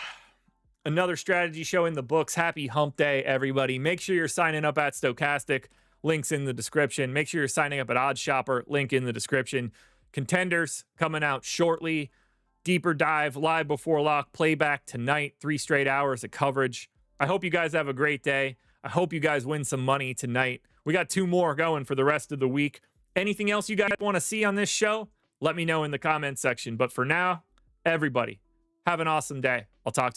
Another strategy show in the books. Happy hump day, everybody. Make sure you're signing up at Stokastic. Links in the description. Make sure you're signing up at OddsShopper. Link in the description. Contenders coming out shortly. Deeper dive, live before lock, playback tonight. 3 straight hours of coverage. I hope you guys have a great day. I hope you guys win some money tonight. We got 2 more going for the rest of the week. Anything else you guys want to see on this show? Let me know in the comment section. But for now, everybody, have an awesome day. I'll talk to you.